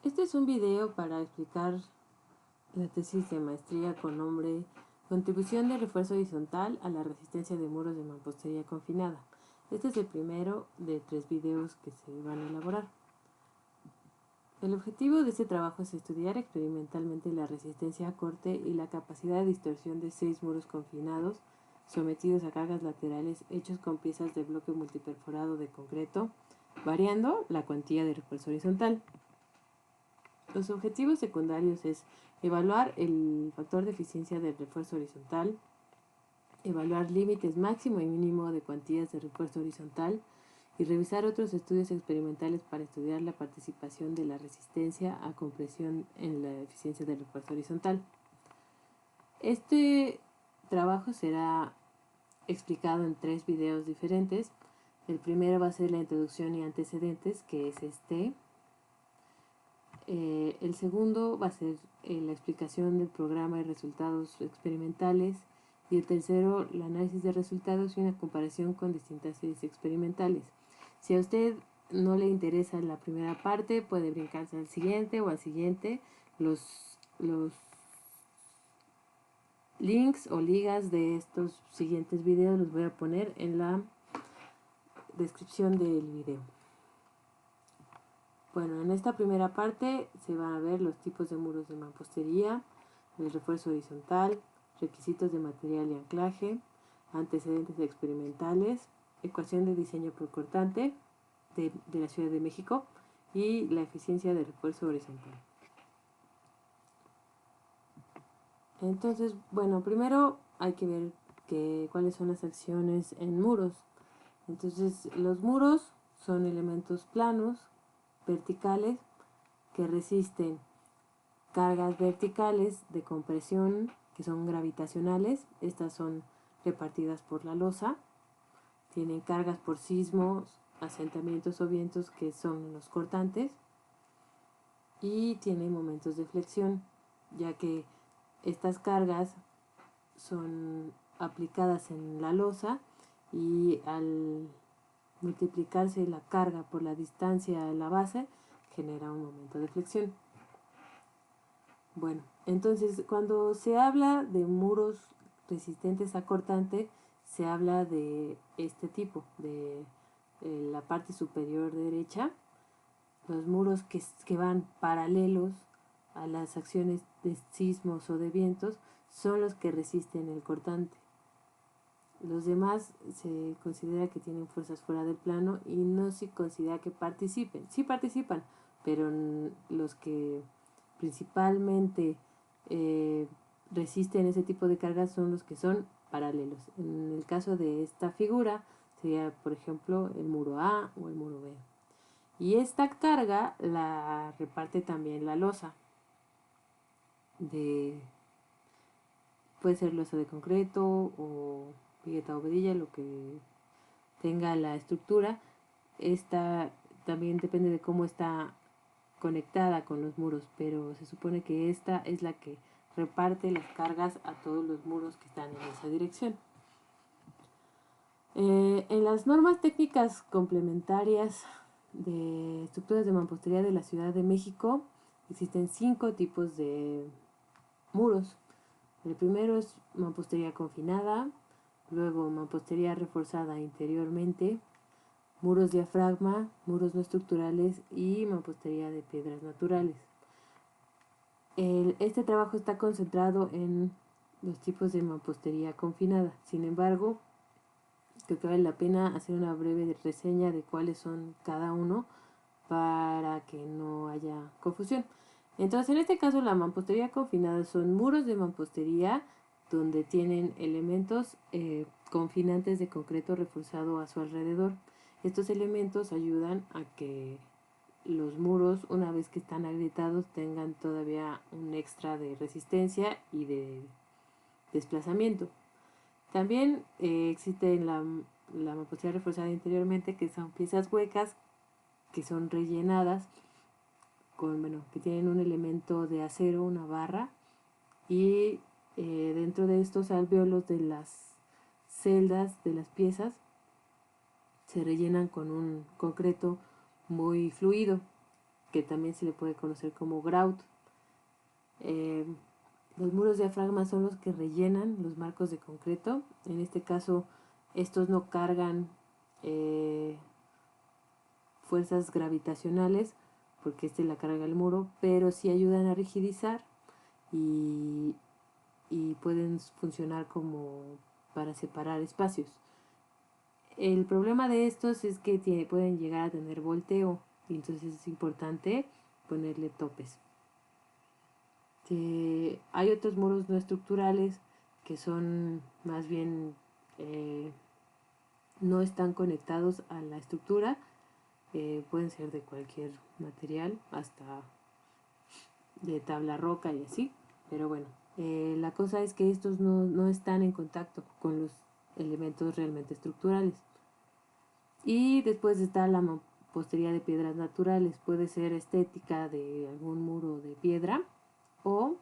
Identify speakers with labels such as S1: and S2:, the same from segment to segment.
S1: Este es un video para explicar la tesis de maestría con nombre Contribución de refuerzo horizontal a la resistencia de muros de mampostería confinada. Este es el primero de 3 videos que se van a elaborar. El objetivo de este trabajo es estudiar experimentalmente la resistencia a corte y la capacidad de distorsión de 6 muros confinados sometidos a cargas laterales hechos con piezas de bloque multiperforado de concreto, variando la cuantía de refuerzo horizontal. Los objetivos secundarios es evaluar el factor de eficiencia del refuerzo horizontal, evaluar límites máximo y mínimo de cuantías de refuerzo horizontal y revisar otros estudios experimentales para estudiar la participación de la resistencia a compresión en la eficiencia del refuerzo horizontal. Este trabajo será explicado en 3 videos diferentes. El primero va a ser la introducción y antecedentes, que es este. El segundo va a ser la explicación del programa y resultados experimentales. Y el tercero, el análisis de resultados y una comparación con distintas series experimentales. Si a usted no le interesa la primera parte, puede brincarse al siguiente o al siguiente. Los links o ligas de estos siguientes videos los voy a poner en la descripción del video. Bueno, en esta primera parte se van a ver los tipos de muros de mampostería, el refuerzo horizontal, requisitos de material y anclaje, antecedentes experimentales, ecuación de diseño por cortante de la Ciudad de México y la eficiencia de refuerzo horizontal. Entonces, bueno, primero hay que ver cuáles son las acciones en muros. Entonces, los muros son elementos planos, verticales, que resisten cargas verticales de compresión que son gravitacionales. Estas son repartidas por la losa. Tienen cargas por sismos, asentamientos o vientos, que son los cortantes. Y tienen momentos de flexión, ya que estas cargas son aplicadas en la losa y al multiplicarse la carga por la distancia en la base genera un momento de flexión. Bueno, entonces cuando se habla de muros resistentes a cortante, se habla de este tipo, de la parte superior derecha, los muros que van paralelos a las acciones de sismos o de vientos son los que resisten el cortante. Los demás se considera que tienen fuerzas fuera del plano y no se considera que participen. Sí participan, pero los que principalmente resisten ese tipo de cargas son los que son paralelos. En el caso de esta figura sería, por ejemplo, el muro A o el muro B. Y esta carga la reparte también la losa. Puede ser losa de concreto o vigueta o vedilla, lo que tenga la estructura. Esta también depende de cómo está conectada con los muros, pero se supone que esta es la que reparte las cargas a todos los muros que están en esa dirección. En las normas técnicas complementarias de estructuras de mampostería de la Ciudad de México existen 5 tipos de muros. El primero es mampostería confinada, luego mampostería reforzada interiormente, muros diafragma, muros no estructurales y mampostería de piedras naturales. Este trabajo está concentrado en los tipos de mampostería confinada. Sin embargo, creo que vale la pena hacer una breve reseña de cuáles son cada uno para que no haya confusión. Entonces, en este caso, la mampostería confinada son muros de mampostería donde tienen elementos confinantes de concreto reforzado a su alrededor. Estos elementos ayudan a que los muros, una vez que están agrietados, tengan todavía un extra de resistencia y de desplazamiento. También existe la mampostería reforzada interiormente, que son piezas huecas que son rellenadas que tienen un elemento de acero, una barra, y dentro de estos alvéolos de las celdas de las piezas se rellenan con un concreto muy fluido que también se le puede conocer como grout. Los muros diafragma son los que rellenan los marcos de concreto. En este caso, estos no cargan fuerzas gravitacionales, porque la carga el muro, pero sí ayudan a rigidizar y pueden funcionar como para separar espacios. El problema de estos es que pueden llegar a tener volteo, y entonces es importante ponerle topes. Hay otros muros no estructurales que son más bien no están conectados a la estructura, pueden ser de cualquier material, hasta de tabla roca y así, pero bueno, la cosa es que estos no están en contacto con los elementos realmente estructurales. Y después está la mampostería de piedras naturales, puede ser estética de algún muro de piedra o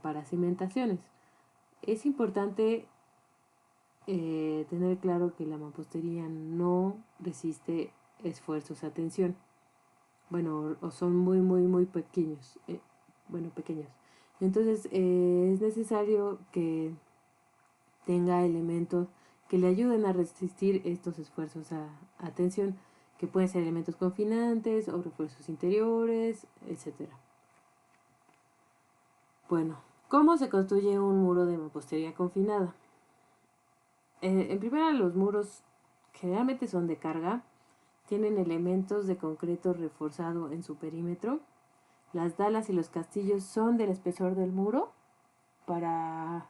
S1: para cimentaciones. Es importante tener claro que la mampostería no resiste esfuerzos a tensión. Bueno, o son muy pequeños. Pequeños. Entonces es necesario que tenga elementos que le ayuden a resistir estos esfuerzos a tensión, que pueden ser elementos confinantes o refuerzos interiores, etc. Bueno, ¿cómo se construye un muro de mampostería confinada? En primera, los muros generalmente son de carga, tienen elementos de concreto reforzado en su perímetro. Las dalas y los castillos son del espesor del muro para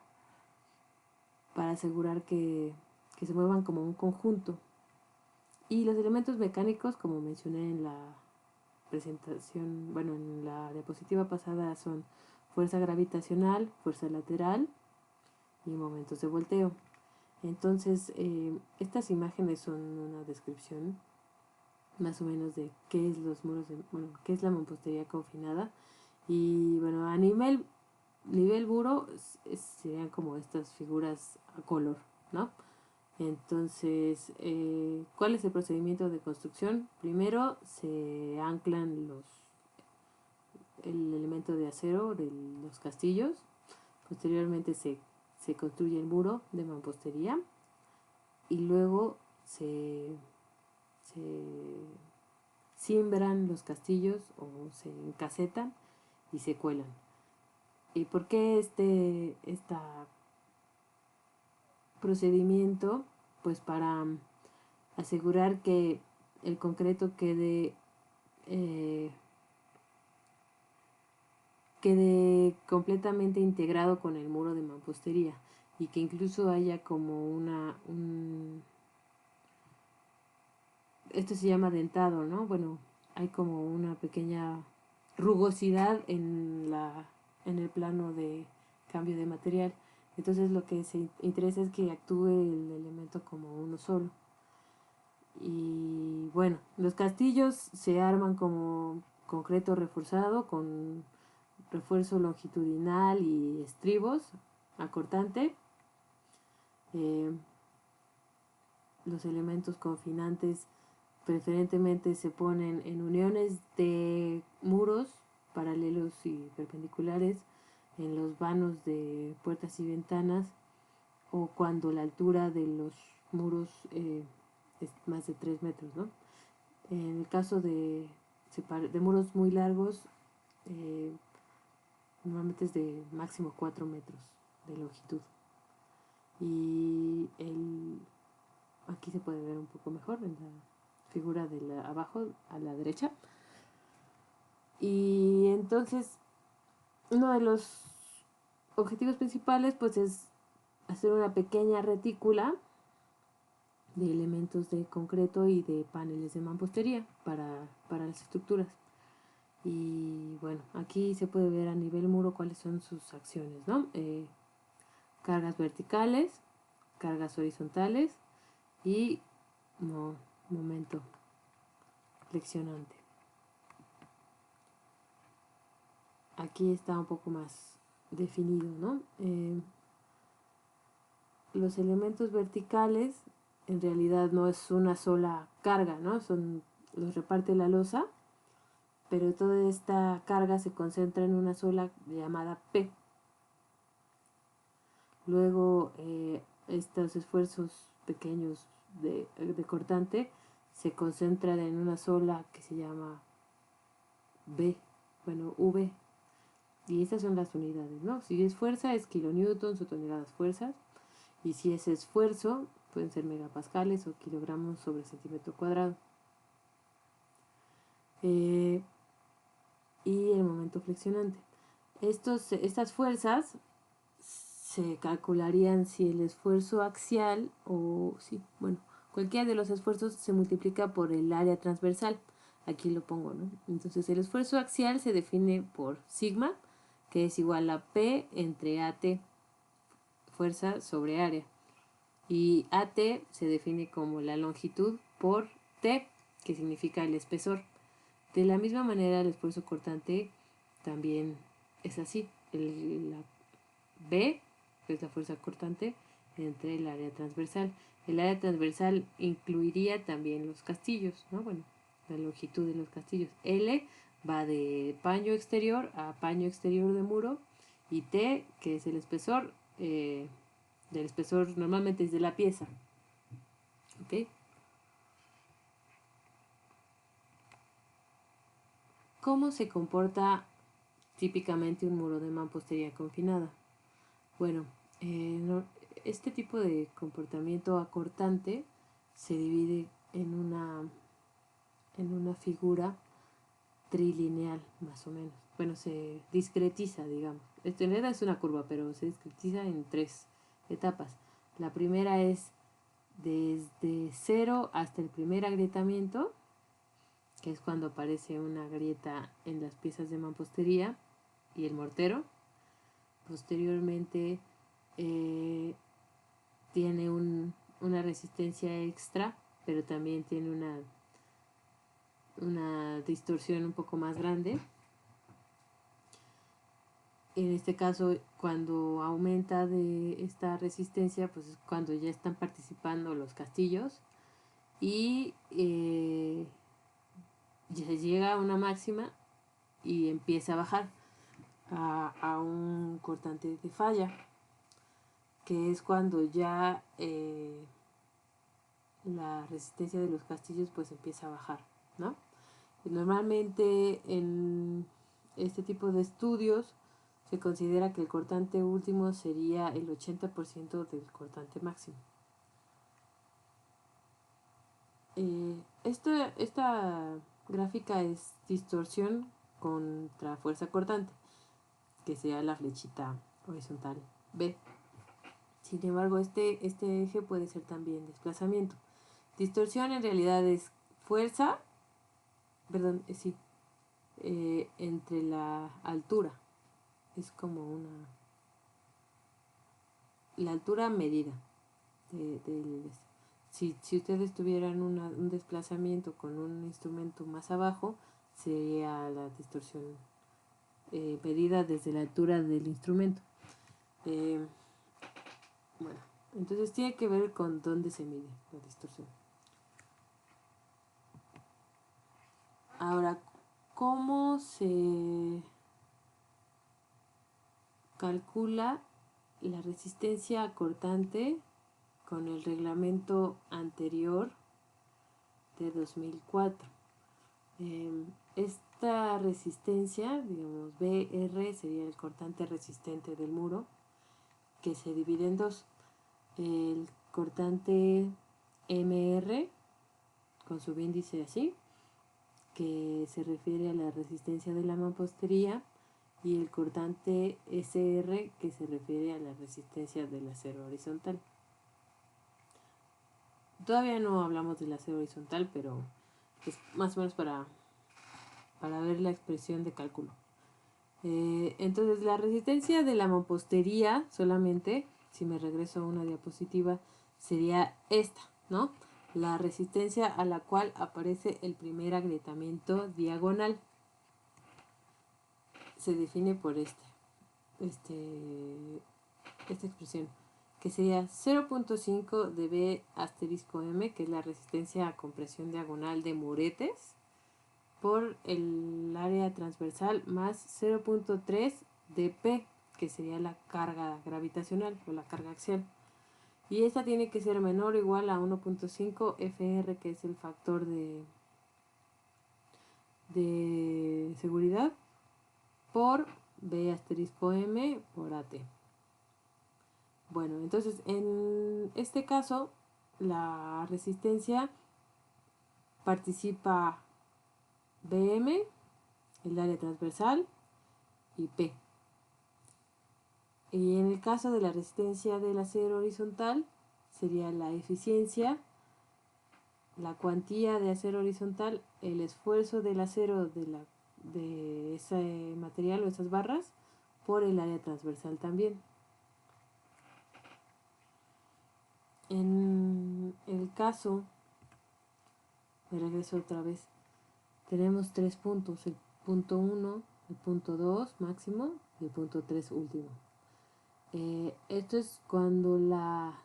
S1: asegurar que se muevan como un conjunto. Y los elementos mecánicos, como mencioné en la presentación, en la diapositiva pasada, son fuerza gravitacional, fuerza lateral y momentos de volteo. Entonces, estas imágenes son una descripción más o menos de qué es los muros qué es la mampostería confinada. Y bueno, a nivel muro serían como estas figuras a color, ¿no? Entonces, ¿cuál es el procedimiento de construcción? Primero se anclan el elemento de acero de los castillos. Posteriormente se construye el muro de mampostería y luego se siembran los castillos o se encasetan y se cuelan. ¿Y por qué este procedimiento? Pues para asegurar que el concreto quede completamente integrado con el muro de mampostería y que incluso haya como esto se llama dentado, ¿no? Bueno, hay como una pequeña rugosidad en el plano de cambio de material. Entonces lo que se interesa es que actúe el elemento como uno solo. Y bueno, los castillos se arman como concreto reforzado con refuerzo longitudinal y estribos acortante. Los elementos confinantes preferentemente se ponen en uniones de muros paralelos y perpendiculares, en los vanos de puertas y ventanas, o cuando la altura de los muros es más de 3 metros, ¿no? En el caso de muros muy largos, normalmente es de máximo 4 metros de longitud. Y aquí se puede ver un poco mejor en la figura de abajo a la derecha. Y entonces uno de los objetivos principales pues es hacer una pequeña retícula de elementos de concreto y de paneles de mampostería para las estructuras. Y bueno, aquí se puede ver a nivel muro cuáles son sus acciones, ¿no? Cargas verticales, cargas horizontales y momento flexionante. Aquí está un poco más definido, ¿no? Los elementos verticales en realidad no es una sola carga, ¿no? Los reparte la losa pero toda esta carga se concentra en una sola llamada P. Luego estos esfuerzos pequeños de cortante se concentran en una sola que se llama V, bueno, V. Y esas son las unidades, ¿no? Si es fuerza es kilonewtons o toneladas fuerzas. Y si es esfuerzo, pueden ser megapascales o kilogramos sobre centímetro cuadrado. Y el momento flexionante. Estas fuerzas se calcularían si el esfuerzo axial o sí, bueno, cualquiera de los esfuerzos se multiplica por el área transversal. Aquí lo pongo, ¿no? Entonces el esfuerzo axial se define por sigma, que es igual a P entre AT, fuerza sobre área. Y AT se define como la longitud por T, que significa el espesor. De la misma manera, el esfuerzo cortante también es así. La B, que es la fuerza cortante, entre el área transversal. El área transversal incluiría también los castillos, ¿no? Bueno, la longitud de los castillos. L va de paño exterior a paño exterior de muro. Y T, que es el espesor, del espesor normalmente es de la pieza. ¿Ok? ¿Cómo se comporta típicamente un muro de mampostería confinada? Bueno, este tipo de comportamiento acortante se divide en una figura trilineal, más o menos. Bueno, se discretiza, digamos. En realidad es una curva, pero se discretiza en 3 etapas. La primera es desde 0 hasta el primer agrietamiento, que es cuando aparece una grieta en las piezas de mampostería y el mortero. Posteriormente tiene una resistencia extra, pero también tiene una distorsión un poco más grande. En este caso, cuando aumenta de esta resistencia, pues es cuando ya están participando los castillos y ya se llega a una máxima y empieza a bajar a un cortante de falla, que es cuando ya la resistencia de los castillos pues empieza a bajar, ¿no? Y normalmente en este tipo de estudios se considera que el cortante último sería el 80% del cortante máximo. Esta gráfica es distorsión contra fuerza cortante, que sea la flechita horizontal B. Sin embargo, este eje puede ser también desplazamiento. Distorsión en realidad es fuerza, perdón, sí, entre la altura. Es como la altura medida. Si ustedes tuvieran un desplazamiento con un instrumento más abajo, sería la distorsión medida desde la altura del instrumento. Bueno, entonces tiene que ver con dónde se mide la distorsión. Ahora, ¿cómo se calcula la resistencia cortante con el reglamento anterior de 2004? Esta resistencia, digamos, BR sería el cortante resistente del muro, que se divide en dos. El cortante MR, con su índice así, que se refiere a la resistencia de la mampostería, y el cortante SR, que se refiere a la resistencia del acero horizontal. Todavía no hablamos del acero horizontal, pero es más o menos para ver la expresión de cálculo. Entonces la resistencia de la mampostería solamente, si me regreso a una diapositiva, sería esta, ¿no? La resistencia a la cual aparece el primer agrietamiento diagonal. Se define por esta expresión, que sería 0.5 de B asterisco M, que es la resistencia a compresión diagonal de muretes, por el área transversal más 0.3 de P, que sería la carga gravitacional o la carga axial. Y esta tiene que ser menor o igual a 1.5 FR, que es el factor de seguridad, por B asterisco M por AT. Bueno, entonces en este caso la resistencia participa BM, el área transversal, y P. Y en el caso de la resistencia del acero horizontal sería la eficiencia, la cuantía de acero horizontal, el esfuerzo del acero de ese material o esas barras por el área transversal también. En el caso, me regreso otra vez, tenemos 3 puntos, el punto 1, el punto 2 máximo y el punto 3 último. Esto es cuando la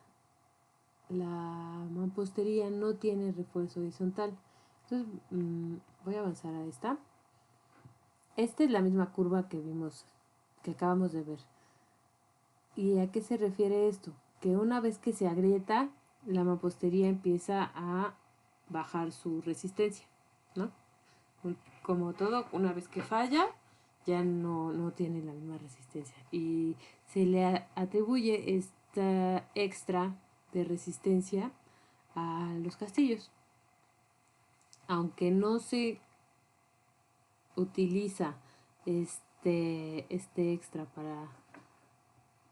S1: mampostería no tiene refuerzo horizontal. Entonces voy a avanzar a esta. Esta es la misma curva que vimos, que acabamos de ver. ¿Y a qué se refiere esto? Que una vez que se agrieta, la mampostería empieza a bajar su resistencia, ¿no? Como todo, una vez que falla, ya no tiene la misma resistencia. Y se le atribuye esta extra de resistencia a los castillos. Aunque no se utiliza este extra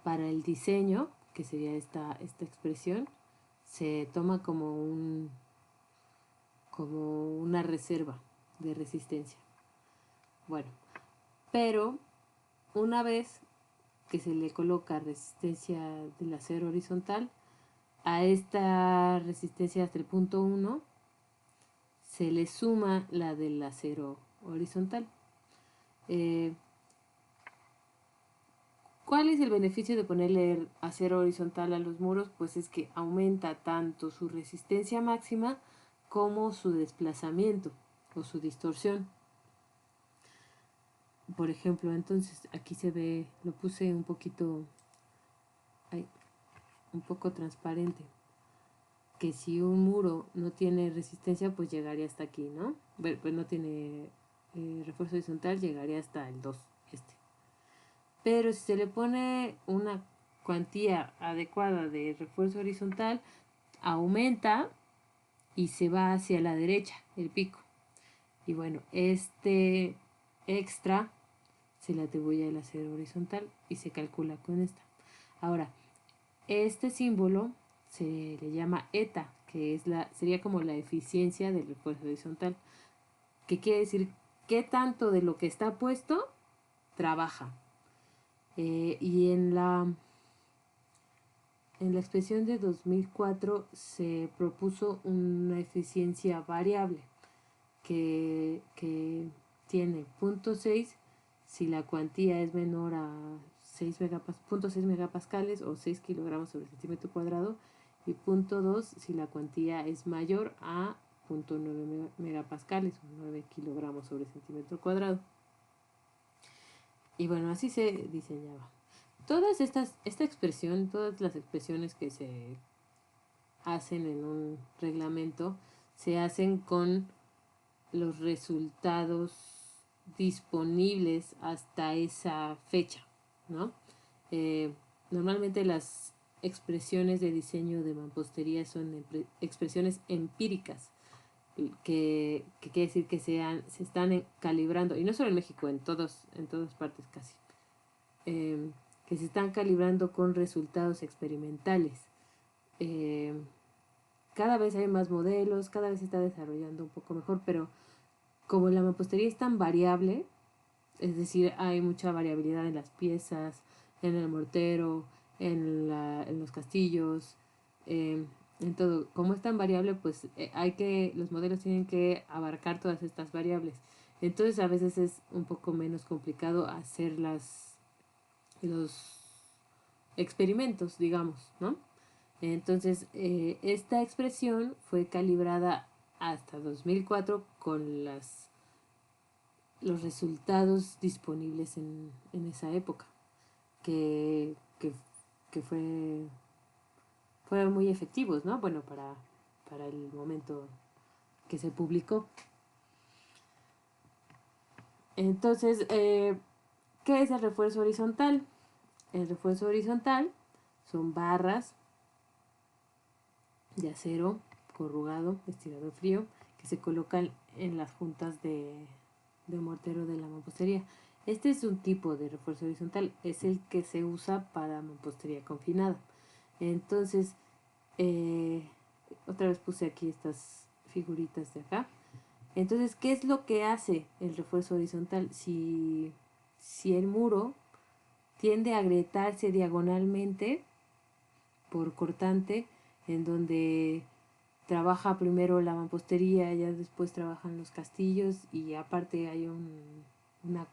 S1: para el diseño, que sería esta expresión, se toma como una reserva de resistencia. Bueno, pero una vez que se le coloca resistencia del acero horizontal, a esta resistencia hasta el punto 1 se le suma la del acero horizontal. ¿Cuál es el beneficio de ponerle acero horizontal a los muros? Pues es que aumenta tanto su resistencia máxima como su desplazamiento o su distorsión. Por ejemplo, entonces aquí se ve, lo puse un poquito, un poco transparente, que si un muro no tiene resistencia, pues llegaría hasta aquí, ¿no? Pues no tiene refuerzo horizontal, llegaría hasta el 2, Pero si se le pone una cuantía adecuada de refuerzo horizontal, aumenta y se va hacia la derecha, el pico. Y bueno, este extra se le atribuye al acero horizontal y se calcula con esta. Ahora, este símbolo se le llama eta, que sería como la eficiencia del refuerzo horizontal, que quiere decir qué tanto de lo que está puesto trabaja. Y en la expresión de 2004 se propuso una eficiencia variable que tiene 0.6 si la cuantía es menor a 0.6 megapascales o 6 kilogramos sobre centímetro cuadrado, y 0.2 si la cuantía es mayor a 0.9 megapascales o 9 kilogramos sobre centímetro cuadrado. Y bueno, así se diseñaba. Todas todas las expresiones que se hacen en un reglamento se hacen con los resultados disponibles hasta esa fecha, ¿no? Normalmente las expresiones de diseño de mampostería son expresiones empíricas, que quiere decir que se están calibrando, y no solo en México, en todas partes casi, que se están calibrando con resultados experimentales. Cada vez hay más modelos, cada vez se está desarrollando un poco mejor, pero como la mampostería es tan variable, es decir, hay mucha variabilidad en las piezas, en el mortero, en los castillos, en todo. Como es tan variable, pues los modelos tienen que abarcar todas estas variables. Entonces a veces es un poco menos complicado hacer los experimentos, digamos, ¿no? Entonces esta expresión fue calibrada hasta 2004 con las los resultados disponibles en esa época, que fueron muy efectivos, ¿no? Bueno, para el momento que se publicó. Entonces, ¿qué es el refuerzo horizontal? El refuerzo horizontal son barras de acero corrugado, estirado frío, que se colocan en las juntas de mortero de la mampostería. Este es un tipo de refuerzo horizontal, es el que se usa para mampostería confinada. Entonces, otra vez puse aquí estas figuritas de acá. Entonces, ¿qué es lo que hace el refuerzo horizontal? Si el muro tiende a agrietarse diagonalmente por cortante, en donde trabaja primero la mampostería, ya después trabajan los castillos y aparte hay una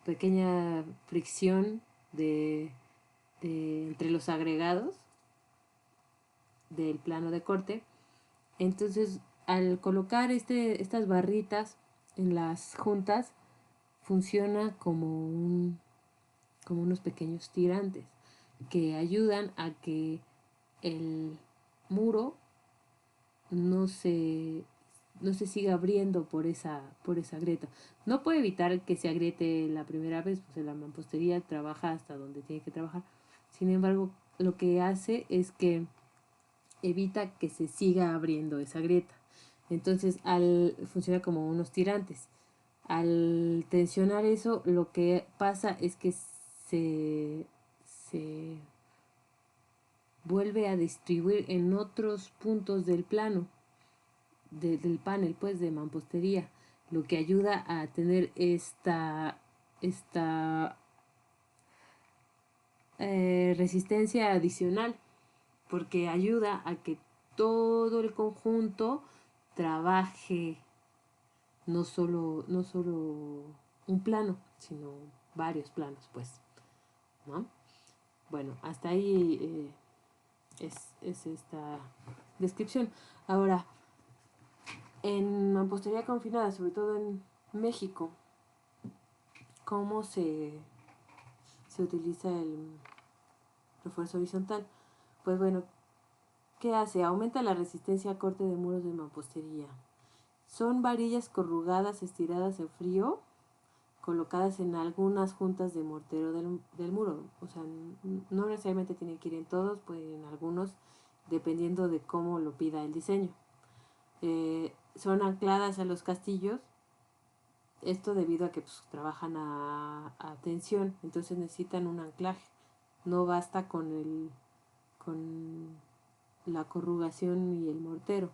S1: pequeña fricción entre los agregados del plano de corte. Entonces, al colocar estas barritas en las juntas, funciona como unos pequeños tirantes que ayudan a que el muro no se siga abriendo por esa grieta. No puede evitar que se agriete la primera vez, pues la mampostería trabaja hasta donde tiene que trabajar. Sin embargo, lo que hace es que evita que se siga abriendo esa grieta. Entonces, funciona como unos tirantes. Al tensionar eso, lo que pasa es que se vuelve a distribuir en otros puntos del plano, del panel, pues, de mampostería, lo que ayuda a tener esta resistencia adicional, porque ayuda a que todo el conjunto trabaje no solo un plano, sino varios planos, pues, ¿no? Bueno, hasta ahí es esta descripción. Ahora, en mampostería confinada, sobre todo en México, ¿cómo se utiliza el refuerzo horizontal? Pues bueno, ¿qué hace? Aumenta la resistencia a corte de muros de mampostería. Son varillas corrugadas estiradas en frío, colocadas en algunas juntas de mortero del muro. O sea, no necesariamente tienen que ir en todos, pueden ir en algunos, dependiendo de cómo lo pida el diseño. Son ancladas a los castillos, esto debido a que pues, trabajan a tensión, entonces necesitan un anclaje. No basta con la corrugación y el mortero.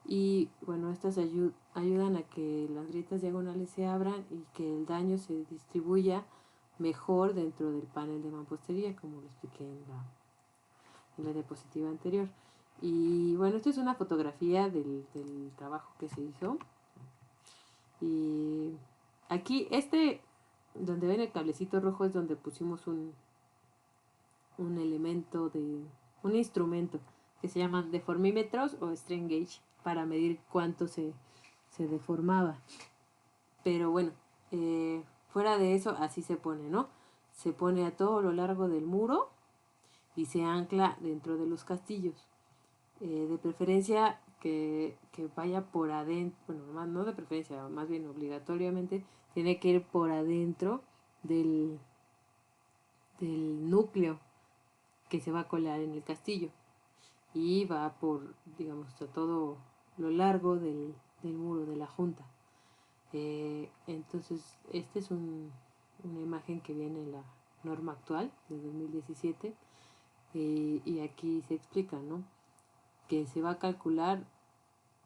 S1: Y bueno, estas ayudan a que las grietas diagonales se abran y que el daño se distribuya mejor dentro del panel de mampostería, como lo expliqué en la diapositiva anterior. Y bueno, esta es una fotografía del trabajo que se hizo. Y aquí, donde ven el cablecito rojo, es donde pusimos un elemento un instrumento que se llaman deformímetros o strain gauge para medir cuánto se deformaba. Pero bueno, fuera de eso, así se pone, ¿no? Se pone a todo lo largo del muro y se ancla dentro de los castillos. De preferencia que vaya por adentro, bueno, no de preferencia, más bien obligatoriamente, tiene que ir por adentro del núcleo que se va a colar en el castillo y va por, digamos, a todo lo largo del muro de la junta. Entonces, esta es una imagen que viene en la norma actual de 2017 y aquí se explica, ¿no? Que se va a calcular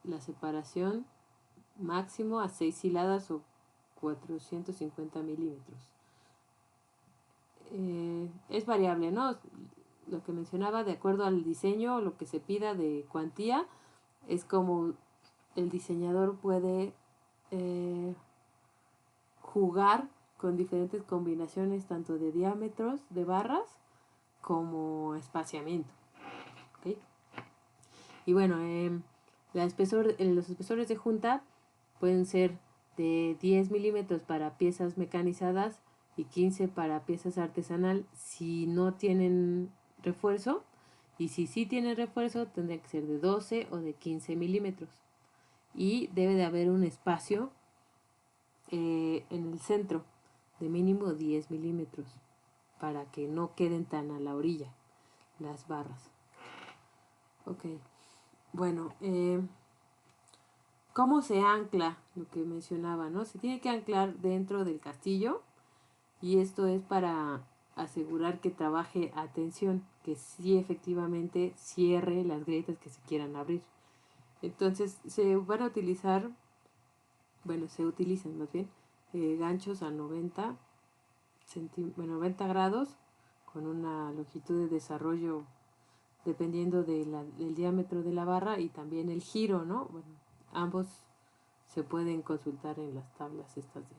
S1: la separación máximo a 6 hiladas o 450 milímetros. Es variable, ¿no? Lo que mencionaba, de acuerdo al diseño, lo que se pida de cuantía, es como el diseñador puede jugar con diferentes combinaciones tanto de diámetros de barras como espaciamiento. ¿Okay? Y bueno, los espesores de junta pueden ser de 10 milímetros para piezas mecanizadas y 15 para piezas artesanal si no tienen refuerzo, y si sí tienen refuerzo tendría que ser de 12 o de 15 milímetros, y debe de haber un espacio en el centro de mínimo 10 milímetros para que no queden tan a la orilla las barras. Ok, bueno, ¿cómo se ancla? Lo que mencionaba, ¿no? Se tiene que anclar dentro del castillo, y esto es para asegurar que trabaje a tensión, que sí efectivamente cierre las grietas que se quieran abrir. Entonces se van a utilizar, bueno, se utilizan más bien ganchos a 90 grados, con una longitud de desarrollo dependiendo del diámetro de la barra y también el giro, ¿no? Bueno, ambos se pueden consultar en las tablas estas de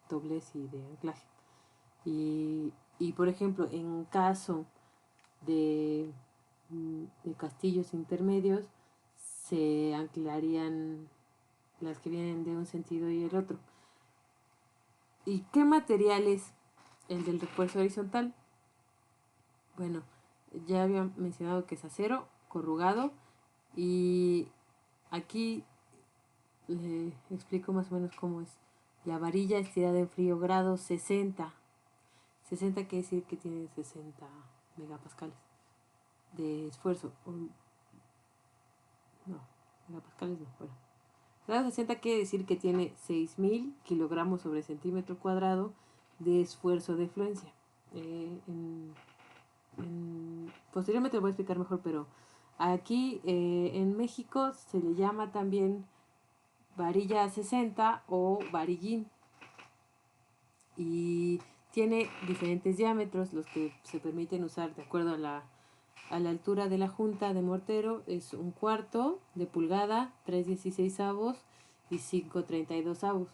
S1: doblez y de anclaje. Y por ejemplo, en caso de, de castillos intermedios, se anclarían las que vienen de un sentido y el otro. ¿Y qué material es el del refuerzo horizontal? Bueno, ya había mencionado que es acero corrugado, y aquí le explico más o menos cómo es. La varilla estirada en frío grado 60. 60 quiere decir que tiene 60 megapascales de esfuerzo. No, megapascales no, bueno. Grado 60 quiere decir que tiene 6.000 kilogramos sobre centímetro cuadrado de esfuerzo de fluencia. Posteriormente lo voy a explicar mejor, pero aquí en México se le llama también varilla 60 o varillín, y tiene diferentes diámetros los que se permiten usar de acuerdo a la altura de la junta de mortero. Es 1/4 de pulgada, 3/16 y 5/32.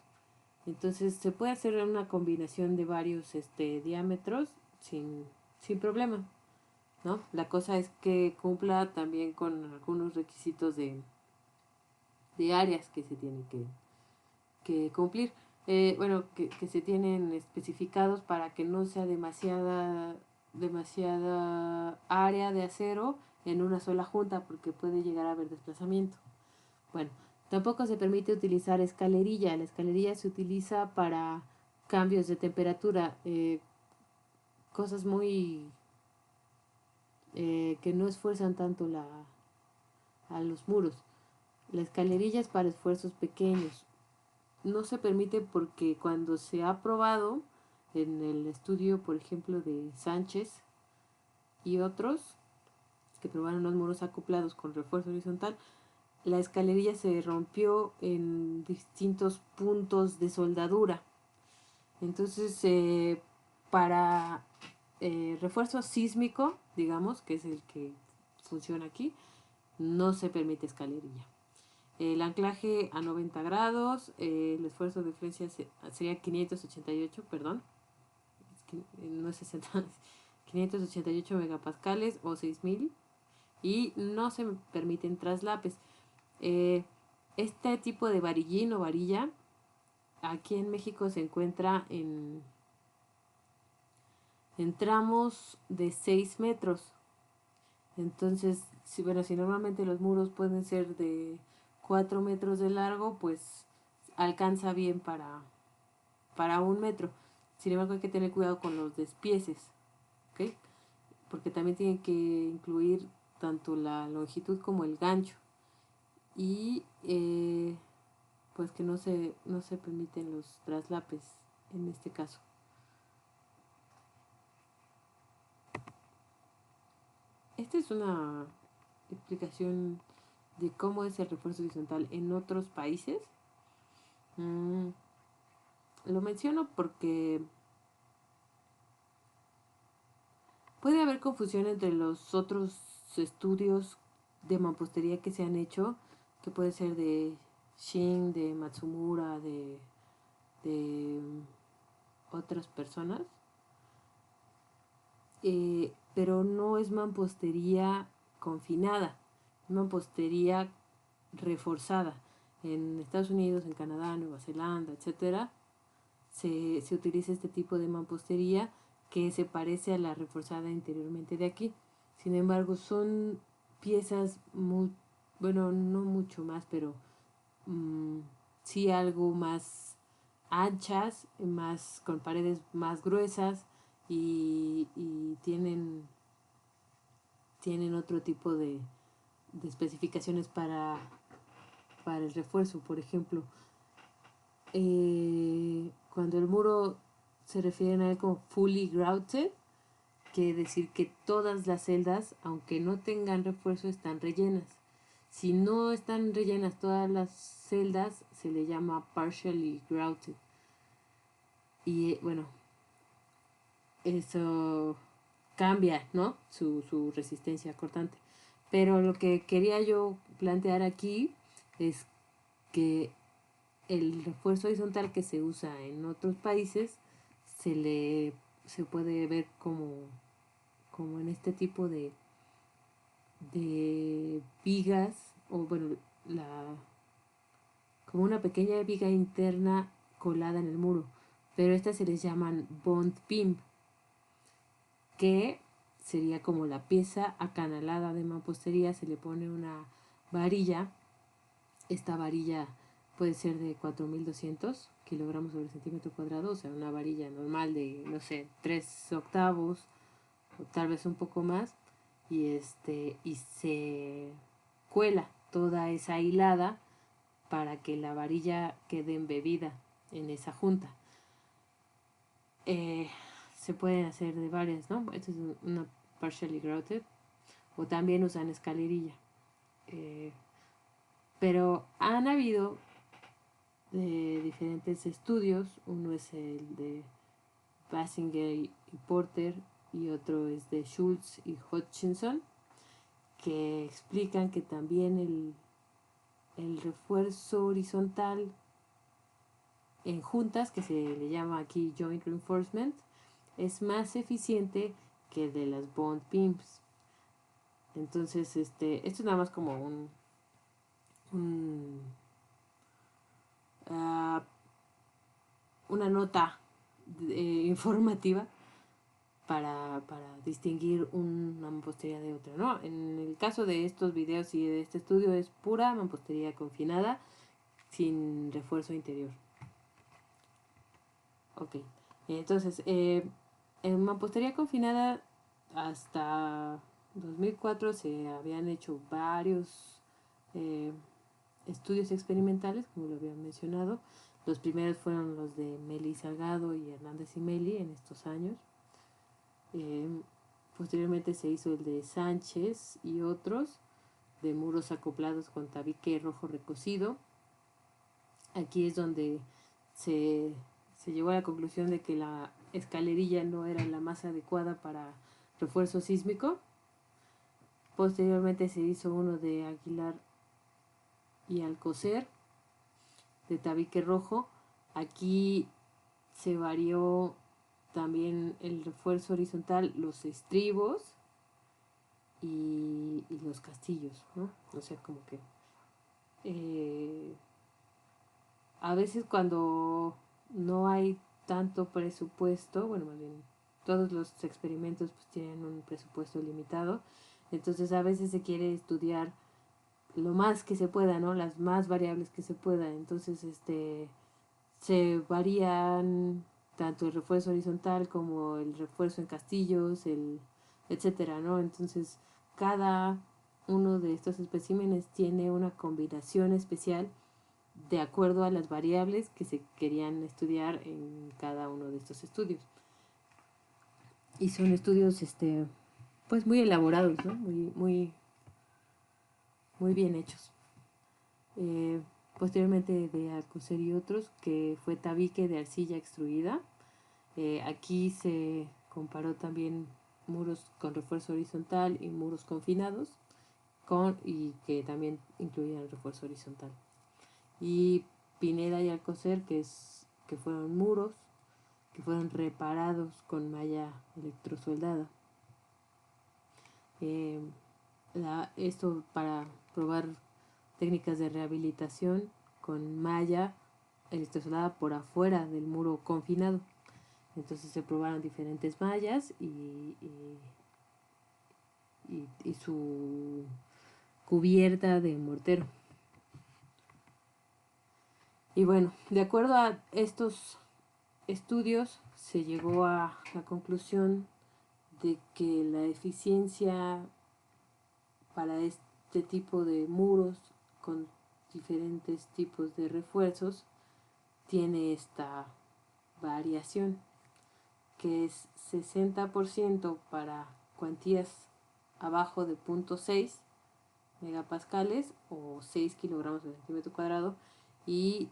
S1: Entonces se puede hacer una combinación de varios diámetros sin problema, ¿no? La cosa es que cumpla también con algunos requisitos de áreas que se tienen que cumplir. Bueno, que se tienen especificados para que no sea demasiada área de acero en una sola junta, porque puede llegar a haber desplazamiento. Bueno, tampoco se permite utilizar escalerilla. La escalerilla se utiliza para cambios de temperatura, cosas muy que no esfuerzan tanto a los muros. La escalerilla es para esfuerzos pequeños. No se permite porque cuando se ha probado en el estudio, por ejemplo, de Sánchez y otros que probaron los muros acoplados con refuerzo horizontal, la escalerilla se rompió en distintos puntos de soldadura. Entonces, para refuerzo sísmico, digamos, que es el que funciona aquí, no se permite escalerilla. El anclaje a 90 grados, el esfuerzo de influencia sería 588, perdón, no es 60, 588 megapascales o 6.000, y no se permiten traslapes. Este tipo de varillín o varilla aquí en México se encuentra en tramos de 6 metros. Entonces, si normalmente los muros pueden ser de 4 metros de largo, pues alcanza bien para 1 metro. Sin embargo, hay que tener cuidado con los despieces, ¿ok? Porque también tienen que incluir tanto la longitud como el gancho. Y pues que no se permiten los traslapes en este caso. Esta es una explicación de cómo es el refuerzo horizontal en otros países. Lo menciono porque puede haber confusión entre los otros estudios de mampostería que se han hecho, que puede ser de Shin, de Matsumura, de otras personas, pero no es mampostería confinada, es mampostería reforzada. en Estados Unidos, en Canadá, Nueva Zelanda, etcétera, se utiliza este tipo de mampostería que se parece a la reforzada interiormente de aquí. Sin embargo, son piezas muy, bueno, no mucho más, pero mm, sí algo más anchas, más con paredes más gruesas y tienen otro tipo de especificaciones para el refuerzo. Por ejemplo, cuando el muro se refieren a él como fully grouted, quiere decir que todas las celdas, aunque no tengan refuerzo, están rellenas. Si no están rellenas todas las celdas, se le llama partially grouted. Y bueno, eso cambia, ¿no? Su resistencia cortante. Pero lo que quería yo plantear aquí es que el refuerzo horizontal que se usa en otros países se puede ver como en este tipo de vigas, o bueno, como una pequeña viga interna colada en el muro, pero estas se les llaman bond beam, que sería como la pieza acanalada de mampostería. Se le pone una varilla. Esta varilla puede ser de 4200 kilogramos sobre centímetro cuadrado, o sea, una varilla normal de, no sé, 3 octavos o tal vez un poco más, y se cuela toda esa hilada para que la varilla quede embebida en esa junta. Eh, Se pueden hacer de varias, ¿no? Esta es una partially grouted, o también usan escalerilla. Pero han habido diferentes estudios. Uno es el de Basinger y Porter, y otro es de Schultz y Hutchinson, que explican que también el refuerzo horizontal en juntas, que se le llama aquí joint reinforcement, es más eficiente que el de las bond beams. Entonces, esto es nada más como un uh, una nota informativa para distinguir una mampostería de otra, ¿no? En el caso de estos videos y de este estudio es pura mampostería confinada sin refuerzo interior. Ok, entonces, en mampostería confinada hasta 2004 se habían hecho varios eh, estudios experimentales, como lo había mencionado. Los primeros fueron los de Meli Salgado y Hernández y Meli en estos años. Posteriormente se hizo el de Sánchez y otros, de muros acoplados con tabique rojo recocido. Aquí es donde se, se llegó a la conclusión de que la escalerilla no era la más adecuada para refuerzo sísmico. Posteriormente se hizo uno de Aguilar y Alcocer, de tabique rojo. Aquí se varió también el refuerzo horizontal, los estribos y los castillos, ¿no? O sea, como que a veces cuando no hay tanto presupuesto, bueno, más bien todos los experimentos pues tienen un presupuesto limitado, entonces a veces se quiere estudiar lo más que se pueda, ¿no? Las más variables que se pueda. Entonces, se varían tanto el refuerzo horizontal como el refuerzo en castillos, etcétera, ¿no? Entonces, cada uno de estos especímenes tiene una combinación especial de acuerdo a las variables que se querían estudiar en cada uno de estos estudios. Y son estudios, pues muy elaborados, ¿no? Muy bien hechos. Posteriormente de Alcocer y otros, que fue tabique de arcilla extruida. Aquí se comparó también muros con refuerzo horizontal y muros confinados, y que también incluían refuerzo horizontal. Y Pineda y Alcocer, que fueron muros que fueron reparados con malla electrosoldada. Esto para probar técnicas de rehabilitación con malla electrosoldada por afuera del muro confinado. Entonces se probaron diferentes mallas y su cubierta de mortero. Y bueno, de acuerdo a estos estudios, se llegó a la conclusión de que la eficiencia para este tipo de muros con diferentes tipos de refuerzos tiene esta variación, que es 60% para cuantías abajo de 0.6 megapascales o 6 kilogramos por centímetro cuadrado y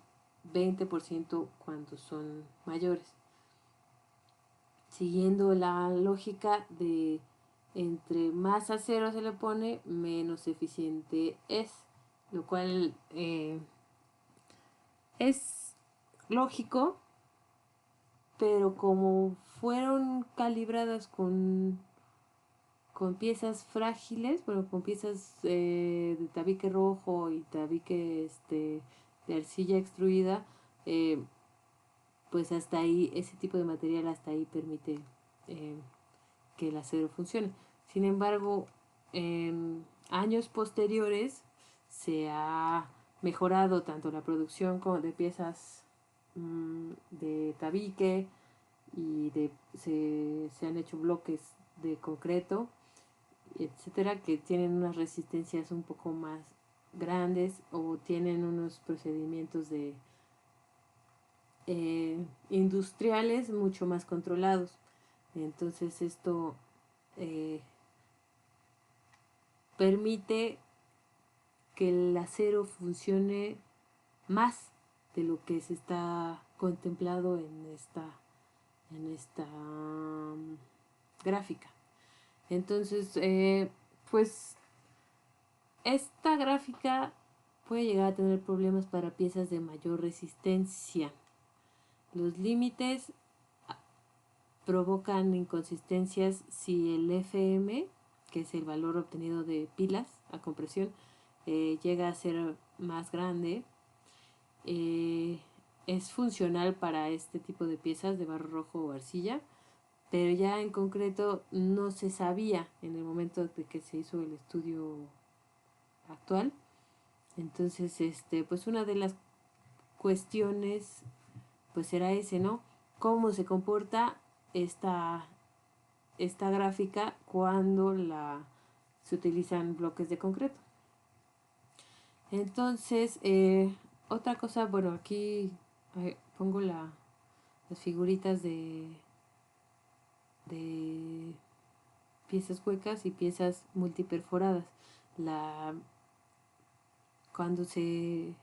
S1: 20% cuando son mayores. Siguiendo la lógica de entre más acero se le pone, menos eficiente es, lo cual es lógico, pero como fueron calibradas con piezas frágiles, bueno, con piezas de tabique rojo y tabique de arcilla extruida, pues hasta ahí, ese tipo de material hasta ahí permite que el acero funcione. Sin embargo, en años posteriores se ha mejorado tanto la producción como de piezas de tabique y se han hecho bloques de concreto, etcétera, que tienen unas resistencias un poco más grandes o tienen unos procedimientos de industriales mucho más controlados. Entonces esto permite que el acero funcione más de lo que se está contemplado en esta gráfica. Entonces, pues esta gráfica puede llegar a tener problemas para piezas de mayor resistencia. Los límites provocan inconsistencias si el FM, que es el valor obtenido de pilas a compresión, llega a ser más grande. Es funcional para este tipo de piezas de barro rojo o arcilla, pero ya en concreto no se sabía en el momento de que se hizo el estudio actual. Entonces, pues una de las cuestiones pues era ese, ¿no? Cómo se comporta esta gráfica cuando se utilizan bloques de concreto. Entonces, otra cosa, bueno, aquí pongo las figuritas de piezas huecas y piezas multiperforadas. Cuando se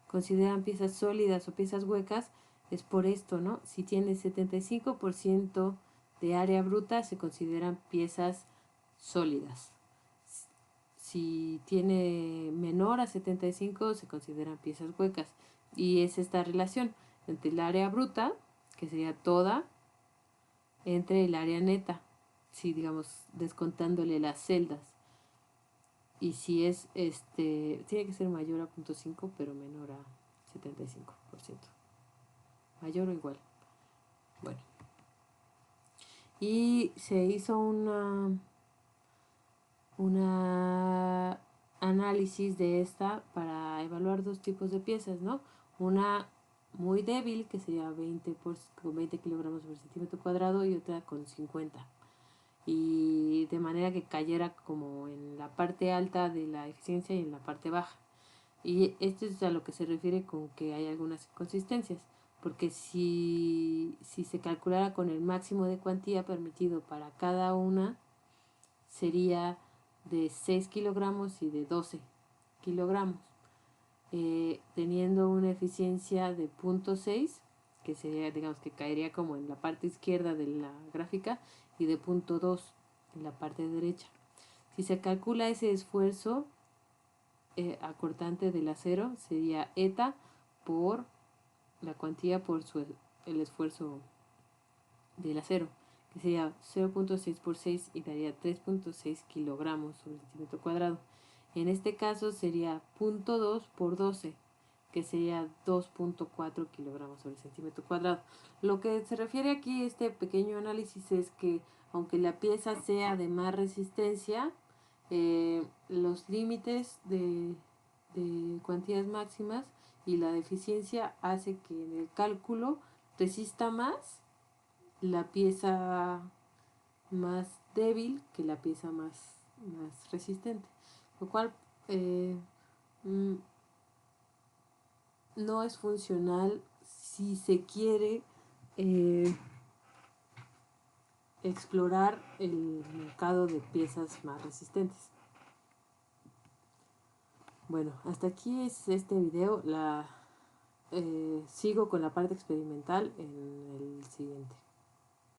S1: consideran piezas sólidas o piezas huecas, es por esto, ¿no? Si tiene 75% de área bruta, se consideran piezas sólidas. Si tiene menor a 75, se consideran piezas huecas. Y es esta relación entre el área bruta, que sería toda, entre el área neta, si digamos descontándole las celdas. Y si es, tiene que ser mayor a 0.5, pero menor a 75%. Mayor o igual. Bueno. Y se hizo una análisis de esta para evaluar dos tipos de piezas, ¿no? Una muy débil, que sería 20 kilogramos por centímetro cuadrado, y otra con 50. Y de manera que cayera como en la parte alta de la eficiencia y en la parte baja. Y esto es a lo que se refiere con que hay algunas inconsistencias, porque si se calculara con el máximo de cuantía permitido para cada una, sería de 6 kilogramos y de 12 kilogramos, teniendo una eficiencia de 0.6, que sería, digamos, que caería como en la parte izquierda de la gráfica, y de 0.2 en la parte derecha. Si se calcula ese esfuerzo acortante del acero, sería eta por la cuantía por el esfuerzo del acero, que sería 0.6 por 6 y daría 3.6 kilogramos sobre centímetro cuadrado. En este caso sería 0.2 por 12, que sería 2.4 kilogramos sobre centímetro cuadrado. Lo que se refiere aquí este pequeño análisis es que aunque la pieza sea de más resistencia, los límites de cuantías máximas y la deficiencia hace que en el cálculo resista más la pieza más débil que la pieza más resistente, lo cual mm, no es funcional si se quiere explorar el mercado de piezas más resistentes. Bueno, hasta aquí es este video. Sigo con la parte experimental en el siguiente.